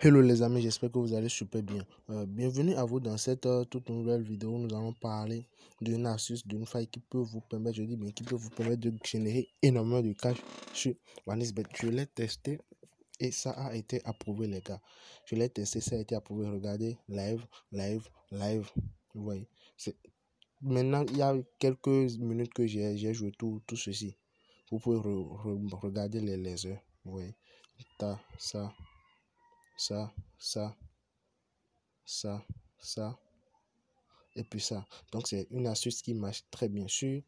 Hello les amis, j'espère que vous allez super bien. Bienvenue à vous dans cette toute nouvelle vidéo où nous allons parler d'une astuce, d'une faille qui peut vous permettre, je dis bien, qui peut vous permettre de générer énormément de cash sur OneXBet. Je l'ai testé et ça a été approuvé les gars. Je l'ai testé, ça a été approuvé. Regardez, live. Vous voyez. Maintenant, il y a quelques minutes que j'ai joué tout ceci. Vous pouvez regarder les heures. Vous voyez. Ça, ça, et puis ça. Donc, c'est une astuce qui marche très bien sur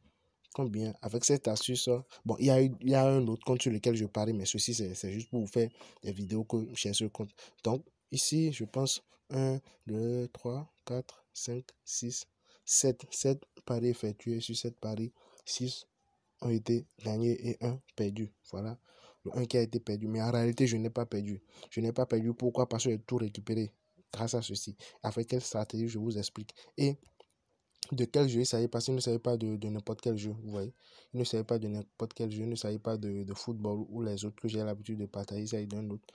combien. Avec cette astuce, bon, il y a un autre compte sur lequel je parie, mais ceci, c'est juste pour vous faire des vidéos que j'ai sur le compte. Donc, ici, je pense 1, 2, 3, 4, 5, 6, 7 paris effectués. Sur 7 paris, 6 ont été gagnés et 1 perdu. Voilà. Le 1 qui a été perdu. Mais en réalité, je n'ai pas perdu. Je n'ai pas perdu. Pourquoi? Parce que j'ai tout récupéré grâce à ceci. Avec quelle stratégie, je vous explique. Et de quel jeu il s'agit, parce qu'il ne savait pas de n'importe quel jeu. Vous voyez. Il ne savait pas de n'importe quel jeu. Il ne savait pas de football ou les autres que j'ai l'habitude de partager. Il s'agit d'un autre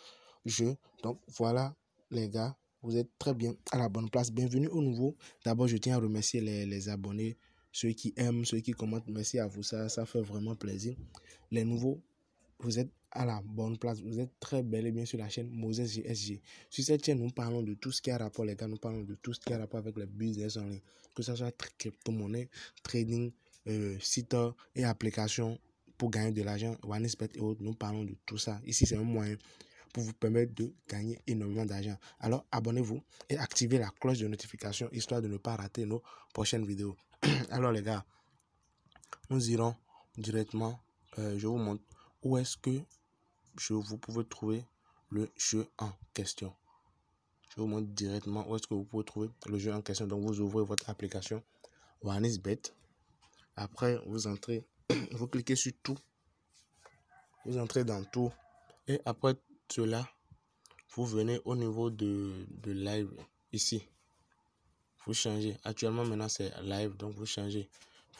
jeu. Donc voilà, les gars. Vous êtes très bien à la bonne place. Bienvenue au nouveau. D'abord, je tiens à remercier les abonnés, ceux qui aiment, ceux qui commentent. Merci à vous, ça fait vraiment plaisir. Les nouveaux, vous êtes à la bonne place. Vous êtes très bel et bien sur la chaîne Moses GSG. Sur cette chaîne, nous parlons de tout ce qui a rapport, les gars. Nous parlons de tout ce qui a rapport avec le business en ligne. Que ce soit crypto-monnaie, trading, site et applications pour gagner de l'argent, OneXBet et autres. Nous parlons de tout ça. Ici, c'est un moyen pour vous permettre de gagner énormément d'argent. Alors, abonnez-vous et activez la cloche de notification histoire de ne pas rater nos prochaines vidéos. Alors, les gars, nous irons directement. Je vous montre où est-ce que vous pouvez trouver le jeu en question. Je vous montre directement où est-ce que vous pouvez trouver le jeu en question. Donc, vous ouvrez votre application OneXBet. Après, vous entrez, vous cliquez sur tout. Vous entrez dans tout. Et après cela, vous venez au niveau de live ici. Vous changez. Actuellement, maintenant, c'est live. Donc, vous changez.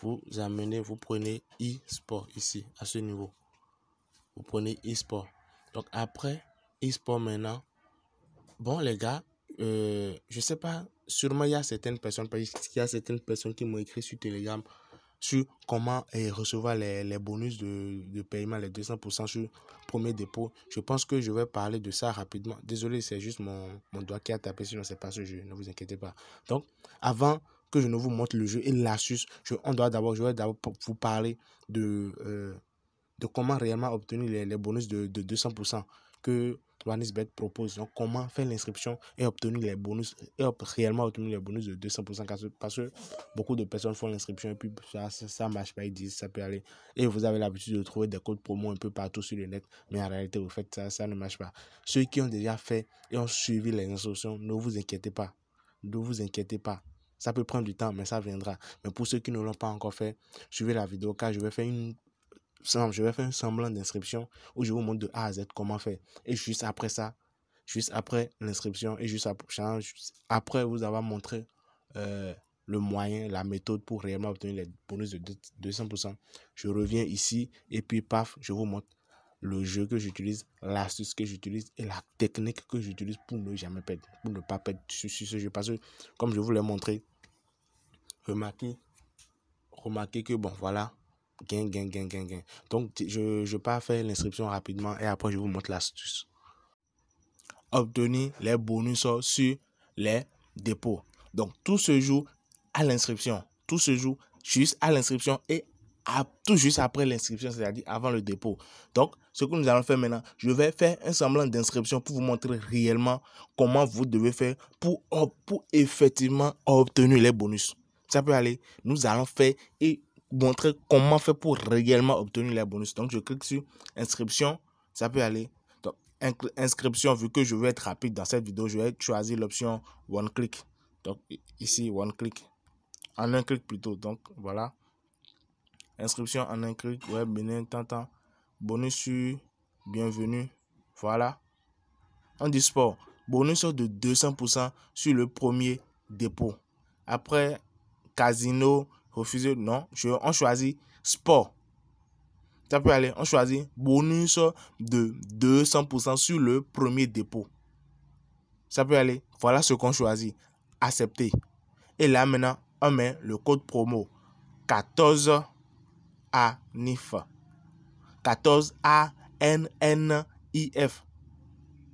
Vous amenez, vous prenez e-sport ici, à ce niveau. Vous prenez e-sport. Donc, après e-sport maintenant, bon, les gars, je sais pas, sûrement il y a certaines personnes, parce qu'il y a certaines personnes qui m'ont écrit sur Telegram sur comment recevoir les bonus de paiement, les 200% sur premier dépôt. Je pense que je vais parler de ça rapidement. Désolé, c'est juste mon doigt qui a tapé, sinon c'est pas ce jeu, ne vous inquiétez pas. Donc, avant que je ne vous montre le jeu et l'astuce, je vais d'abord vous parler de comment réellement obtenir les bonus de 200% que OneXBet propose. Donc, comment faire l'inscription et obtenir les bonus, et réellement obtenir les bonus de 200%, parce que beaucoup de personnes font l'inscription et puis ça marche pas, ils disent ça peut aller. Et vous avez l'habitude de trouver des codes promo un peu partout sur le net, mais en réalité, vous faites ça ne marche pas. Ceux qui ont déjà fait et ont suivi les instructions, ne vous inquiétez pas. Ne vous inquiétez pas. Ça peut prendre du temps, mais ça viendra. Mais pour ceux qui ne l'ont pas encore fait, suivez la vidéo car je vais faire un semblant d'inscription où je vous montre de A à Z comment faire. Et juste après ça, juste après l'inscription et juste après vous avoir montré le moyen, la méthode pour réellement obtenir les bonus de 200%, je reviens ici et puis paf, je vous montre le jeu que j'utilise, l'astuce que j'utilise et la technique que j'utilise pour ne jamais perdre, pour ne pas perdre sur ce jeu. Parce que comme je vous l'ai montré, remarquez que bon voilà, gain. Donc, je pars faire l'inscription rapidement et après, je vous montre l'astuce. Obtenir les bonus sur les dépôts. Donc, tout se joue à l'inscription. Tout se joue juste à l'inscription et tout juste après l'inscription, c'est-à-dire avant le dépôt. Donc, ce que nous allons faire maintenant, je vais faire un semblant d'inscription pour vous montrer réellement comment vous devez faire pour effectivement obtenir les bonus. Ça peut aller. Nous allons faire et montrer comment faire pour réellement obtenir les bonus. Donc, je clique sur inscription. Ça peut aller. Donc, inscription, vu que je veux être rapide dans cette vidéo, je vais choisir l'option one click. Donc, ici, one click. En un clic plutôt. Donc, voilà. Inscription en un clic. Ouais, bien, tant. Bonus sur bienvenue. Voilà. On dit sport. Bonus de 200% sur le premier dépôt. Après, casino, refusé, non. On choisit sport. Ça peut aller. On choisit bonus de 200% sur le premier dépôt. Ça peut aller. Voilà ce qu'on choisit. Accepter. Et là, maintenant, on met le code promo 14 ANIF. 14 ANNIF.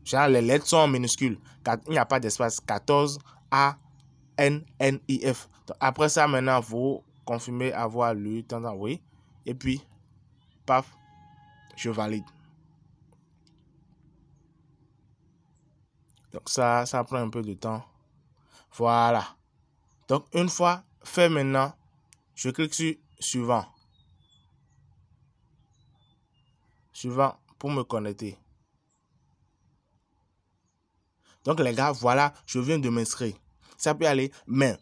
Genre, les lettres sont en minuscules. Il n'y a pas d'espace. 14 ANNIF. Après ça, maintenant, vous confirmez avoir lu. Oui. Et puis, paf, je valide. Donc, ça prend un peu de temps. Voilà. Donc, une fois fait maintenant, je clique sur suivant. Suivant pour me connecter. Donc, les gars, voilà, je viens de m'inscrire. Ça peut aller, mais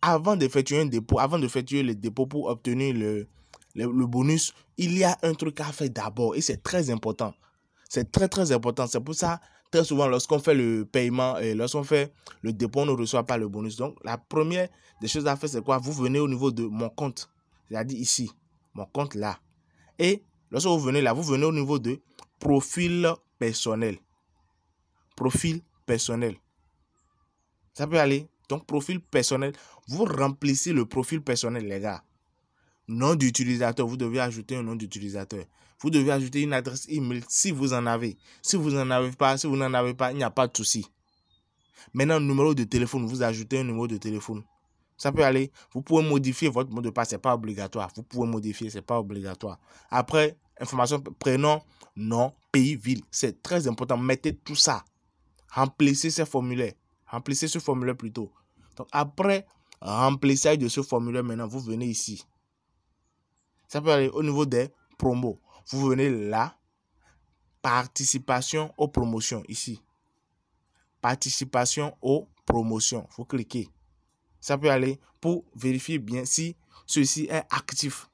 avant d'effectuer un dépôt, avant d'effectuer le dépôt pour obtenir le bonus, il y a un truc à faire d'abord et c'est très important. C'est très, très important. C'est pour ça, très souvent, lorsqu'on fait le paiement et lorsqu'on fait le dépôt, on ne reçoit pas le bonus. Donc, la première des choses à faire, c'est quoi? Vous venez au niveau de mon compte. C'est-à-dire ici, mon compte là. Et lorsque vous venez là, vous venez au niveau de profil personnel. Profil personnel. Ça peut aller. Donc, profil personnel. Vous remplissez le profil personnel, les gars. Nom d'utilisateur. Vous devez ajouter un nom d'utilisateur. Vous devez ajouter une adresse email si vous en avez. Si vous n'en avez pas, il n'y a pas de souci. Maintenant, numéro de téléphone. Vous ajoutez un numéro de téléphone. Ça peut aller. Vous pouvez modifier votre mot de passe. Ce n'est pas obligatoire. Vous pouvez modifier. Ce n'est pas obligatoire. Après, information, prénom, nom, pays, ville. C'est très important. Mettez tout ça. Remplissez ces formulaires. Remplissez ce formulaire plutôt. Donc, après remplissage de ce formulaire, maintenant, vous venez ici. Ça peut aller au niveau des promos. Vous venez là. Participation aux promotions, ici. Participation aux promotions. Vous cliquez. Ça peut aller pour vérifier bien si ceci est actif.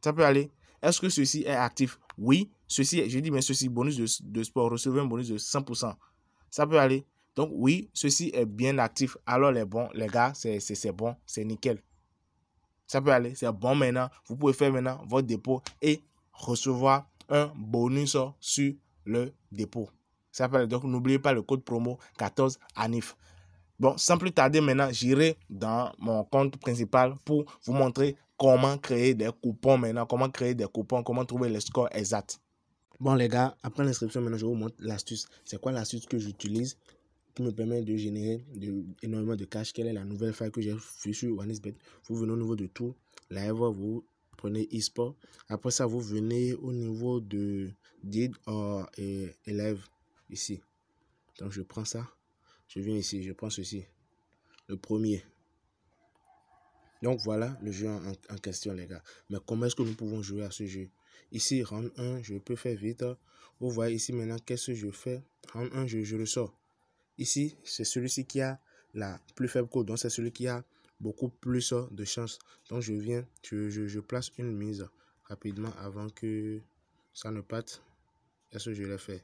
Ça peut aller. Est-ce que ceci est actif? Oui. Ceci, je dis bien ceci, bonus de sport. Recevez un bonus de 100%. Ça peut aller. Donc, oui, ceci est bien actif. Alors, les gars, c'est bon. C'est nickel. Ça peut aller. C'est bon maintenant. Vous pouvez faire maintenant votre dépôt et recevoir un bonus sur le dépôt. Ça peut aller. Donc, n'oubliez pas le code promo 14 ANIF. Bon, sans plus tarder maintenant, j'irai dans mon compte principal pour vous montrer comment créer des coupons maintenant, comment créer des coupons, comment trouver les scores exacts. Bon les gars, après l'inscription, maintenant je vous montre l'astuce. C'est quoi l'astuce que j'utilise qui me permet de générer énormément de cash? Quelle est la nouvelle faille que j'ai fait sur OneXBet? Vous venez au niveau de tout, live, vous prenez eSport. Après ça, vous venez au niveau de Did et Live ici. Donc je prends ça, je viens ici, je prends ceci, le premier. Donc voilà le jeu en question les gars. Mais comment est-ce que nous pouvons jouer à ce jeu? Ici, round 1, je peux faire vite. Vous voyez ici maintenant, qu'est-ce que je fais? Round 1, je le sors. Ici, c'est celui-ci qui a la plus faible cote. Donc, c'est celui qui a beaucoup plus de chance. Donc, je viens, je place une mise rapidement avant que ça ne parte. Est-ce que je l'ai fait?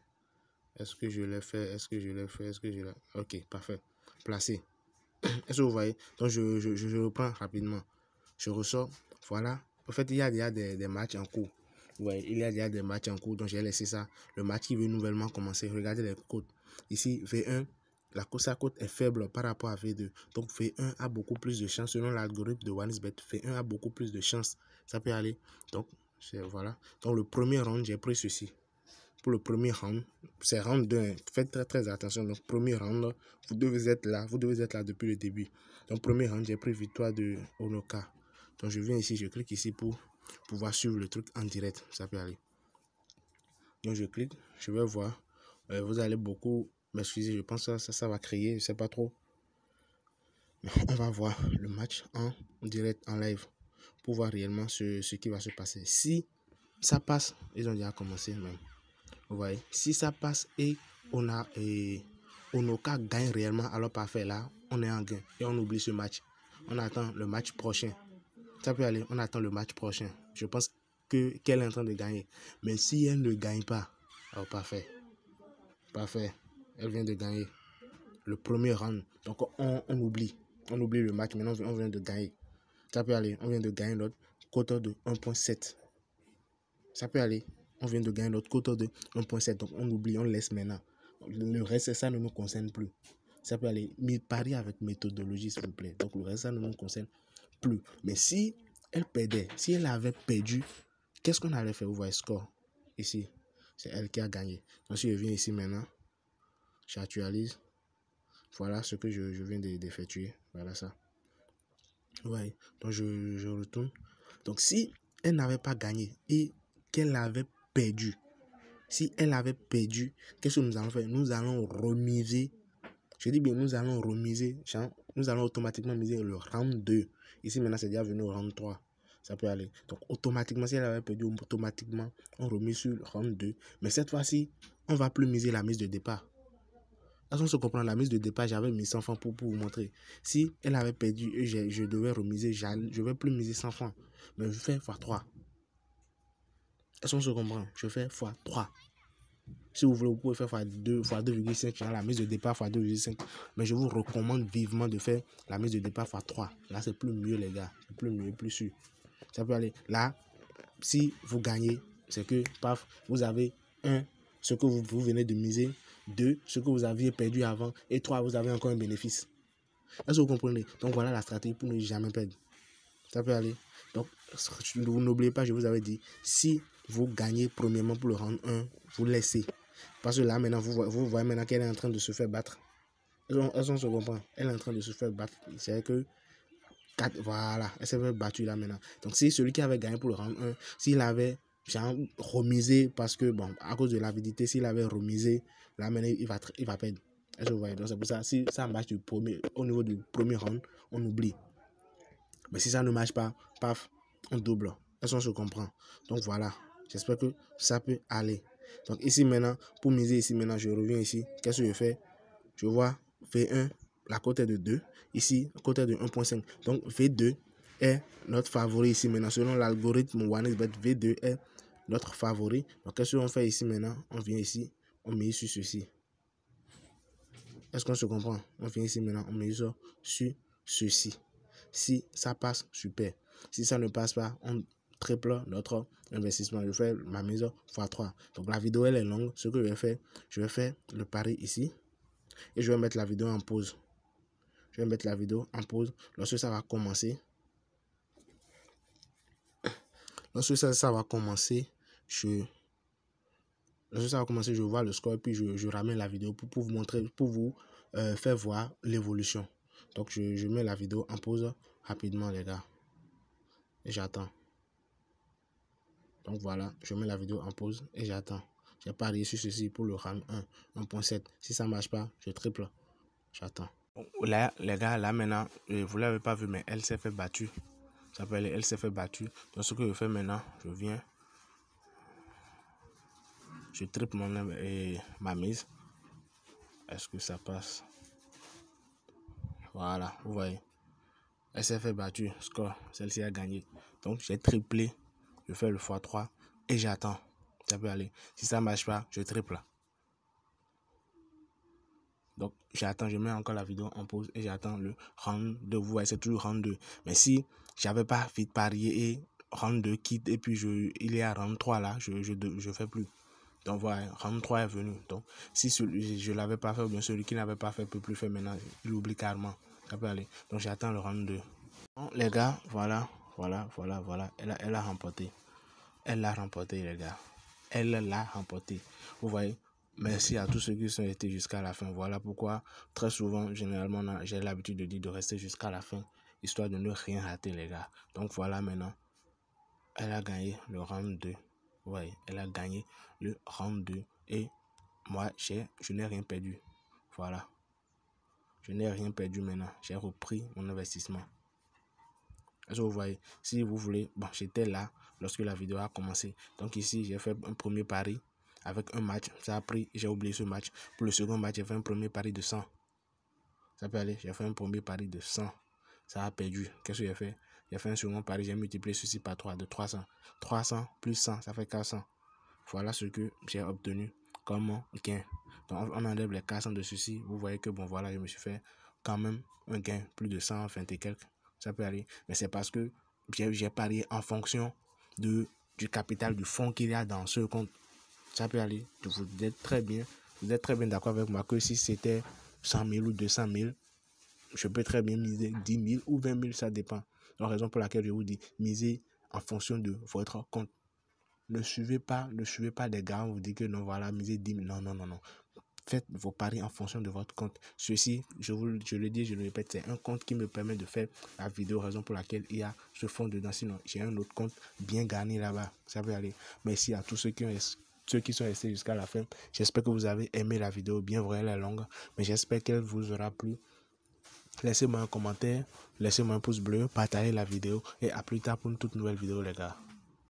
Est-ce que je l'ai fait? Est-ce que je l'ai fait? Est-ce que je l'ai... Ok, parfait. Placé. Est-ce que vous voyez? Donc, je reprends rapidement. Je ressors. Voilà. En fait, il y a des matchs en cours. Ouais, il y a déjà des matchs en cours, donc j'ai laissé ça. Le match qui veut nouvellement commencer. Regardez les cotes. Ici, V1, sa cote est faible par rapport à V2. Donc, V1 a beaucoup plus de chance. Selon l'algorithme de OneXBet, V1 a beaucoup plus de chance. Ça peut aller. Donc, voilà. Donc, le premier round, j'ai pris ceci. Pour le premier round, c'est round 2. Faites très, très attention. Donc, premier round, vous devez être là. Vous devez être là depuis le début. Donc, premier round, j'ai pris victoire de Onoka. Donc, je viens ici, je clique ici pour pouvoir suivre le truc en direct. Ça peut aller. Donc, je clique, je vais voir. Vous allez beaucoup m'excuser. Je pense que ça va créer. Je ne sais pas trop. Mais on va voir le match en direct, en live, pour voir réellement ce qui va se passer. Si ça passe, ils ont déjà commencé même. Vous voyez, si ça passe et Onoka gagne réellement, alors parfait, là, on est en gain. Et on oublie ce match. On attend le match prochain. Ça peut aller, on attend le match prochain. Je pense qu'elle est en train de gagner. Mais si elle ne gagne pas, alors parfait. Parfait. Elle vient de gagner le premier round. Donc on oublie. On oublie le match. Maintenant, on vient de gagner. Ça peut aller. On vient de gagner notre quota de 1.7. Ça peut aller. On vient de gagner notre quota de 1.7. Donc on oublie, on laisse maintenant. le reste, ça ne nous concerne plus. Ça peut aller, mais parier avec méthodologie, s'il vous plaît. Donc, le reste, ça ne nous concerne plus. Mais si elle perdait, si elle avait perdu, qu'est-ce qu'on allait faire? Vous voyez, score. Ici, c'est elle qui a gagné. Donc, si je viens ici maintenant, j'actualise. Voilà ce que je viens d'effectuer. Voilà ça. Ouais. Donc, je retourne. Donc, si elle n'avait pas gagné et qu'elle avait perdu, si elle avait perdu, qu'est-ce que nous allons faire? Nous allons remiser. Je dis bien, nous allons remiser. Nous allons automatiquement miser le round 2. Ici, maintenant, c'est déjà venu au round 3. Ça peut aller. Donc, automatiquement, si elle avait perdu, automatiquement, on remet sur le round 2. Mais cette fois-ci, on ne va plus miser la mise de départ. Est-ce qu'on se comprend? La mise de départ, j'avais mis 100 francs pour vous montrer. Si elle avait perdu et je devais remiser, je ne vais plus miser 100 francs. Mais je fais x3. Est-ce qu'on se comprend? Je fais x3. Si vous voulez, vous pouvez faire x2, x2,5, la mise de départ x2,5. Mais je vous recommande vivement de faire la mise de départ x3. Là, c'est plus mieux, les gars. C'est plus mieux, plus sûr. Ça peut aller. Là, si vous gagnez, c'est que, paf, vous avez 1, ce que vous venez de miser, 2, ce que vous aviez perdu avant, et 3, vous avez encore un bénéfice. Est-ce que vous comprenez? Donc, voilà la stratégie pour ne jamais perdre. Ça peut aller. Donc, vous n'oubliez pas, je vous avais dit, si vous gagnez premièrement pour le round 1, vous laissez. Parce que là, maintenant, vous voyez maintenant qu'elle est en train de se faire battre. Est-ce qu'on se comprend? Elle est en train de se faire battre. C'est que, voilà, elle s'est fait battue là maintenant. Donc, si celui qui avait gagné pour le round 1, s'il avait remisé, parce que, bon, à cause de l'avidité, s'il avait remisé, là maintenant, il va perdre. Est-ce que vous voyez? Donc, c'est pour ça, si ça marche au niveau du premier round, on oublie. Mais si ça ne marche pas, paf, on double. Est-ce qu'on se comprend? Donc voilà, j'espère que ça peut aller. Donc ici maintenant, pour miser ici maintenant, je reviens ici. Qu'est-ce que je fais? Je vois V1, la cote est de 2. Ici, la cote est de 1.5. Donc V2 est notre favori ici maintenant. Selon l'algorithme OneXBet, V2 est notre favori. Donc qu'est-ce qu'on fait ici maintenant? On vient ici, on met sur ceci. Est-ce qu'on se comprend? On vient ici maintenant, on met sur ceci. Si ça passe, super. Si ça ne passe pas, on triple notre investissement. Je fais ma mise x3. Donc la vidéo elle est longue. Ce que je vais faire le pari ici. Et je vais mettre la vidéo en pause. Je vais mettre la vidéo en pause. Lorsque ça va commencer. Lorsque ça va commencer, je vois le score et puis je ramène la vidéo pour vous montrer, pour vous faire voir l'évolution. Donc je mets la vidéo en pause rapidement, les gars. Et j'attends. Donc voilà, je mets la vidéo en pause et j'attends. J'ai parié sur ceci pour le round 1, 1.7. Si ça ne marche pas, je triple. J'attends. Là, les gars, là maintenant, vous ne l'avez pas vu, mais elle s'est fait battue. Ça s'appelle elle s'est fait battue. Donc ce que je fais maintenant, je viens. Je triple ma mise. Est-ce que ça passe? Voilà, vous voyez. Elle s'est fait battue. Score, celle-ci a gagné. Donc j'ai triplé. Je fais le x3 et j'attends. Ça peut aller. Si ça ne marche pas, je triple. Donc j'attends, je mets encore la vidéo en pause et j'attends le round 2. Vous voyez, c'est toujours round 2. Mais si j'avais pas vite parié et round 2 quitte et puis il y a round 3 là, je fais plus. Donc voilà, round 3 est venu. Donc si je ne l'avais pas fait, ou bien celui qui n'avait pas fait ne peut plus faire maintenant, il oublie carrément. Ça peut aller. Donc j'attends le round 2. Bon, les gars, voilà. Elle a remporté. Elle l'a remporté, les gars. Elle l'a remporté. Vous voyez? Merci à tous ceux qui sont restés jusqu'à la fin. Voilà pourquoi, très souvent, généralement, j'ai l'habitude de dire de rester jusqu'à la fin, histoire de ne rien rater, les gars. Donc voilà, maintenant, elle a gagné le round 2. Vous voyez? Elle a gagné le round 2. Et moi, je n'ai rien perdu. Voilà. Je n'ai rien perdu maintenant. J'ai repris mon investissement. Est-ce que vous voyez? Si vous voulez, bon, j'étais là lorsque la vidéo a commencé. Donc ici, j'ai fait un premier pari avec un match. Ça a pris, j'ai oublié ce match. Pour le second match, j'ai fait un premier pari de 100. Ça peut aller. J'ai fait un premier pari de 100. Ça a perdu. Qu'est-ce que j'ai fait? J'ai fait un second pari. J'ai multiplié ceci par 3, de 300. 300 plus 100, ça fait 400. Voilà ce que j'ai obtenu comme gain. Donc on enlève les 400 de ceci. Vous voyez que bon, voilà, je me suis fait quand même un gain. Plus de 120 et quelques. Ça peut aller. Mais c'est parce que j'ai parié en fonction du capital, du fonds qu'il y a dans ce compte. Ça peut aller. Je vous dis très bien vous êtes très bien d'accord avec moi que si c'était 100 000 ou 200 000, je peux très bien miser 10 000 ou 20 000, ça dépend. La raison pour laquelle je vous dis, misez en fonction de votre compte. Ne suivez pas des gars, on vous dit que non, voilà, misez 10 000. Non, non, non, non. Faites vos paris en fonction de votre compte. Ceci, je le dis, je le répète, c'est un compte qui me permet de faire la vidéo, raison pour laquelle il y a ce fond dedans. Sinon, j'ai un autre compte bien garni là-bas. Ça va aller. Merci à tous ceux qui sont restés jusqu'à la fin. J'espère que vous avez aimé la vidéo. Bien vrai, elle est longue, mais j'espère qu'elle vous aura plu. Laissez-moi un commentaire, laissez-moi un pouce bleu, partagez la vidéo et à plus tard pour une toute nouvelle vidéo, les gars.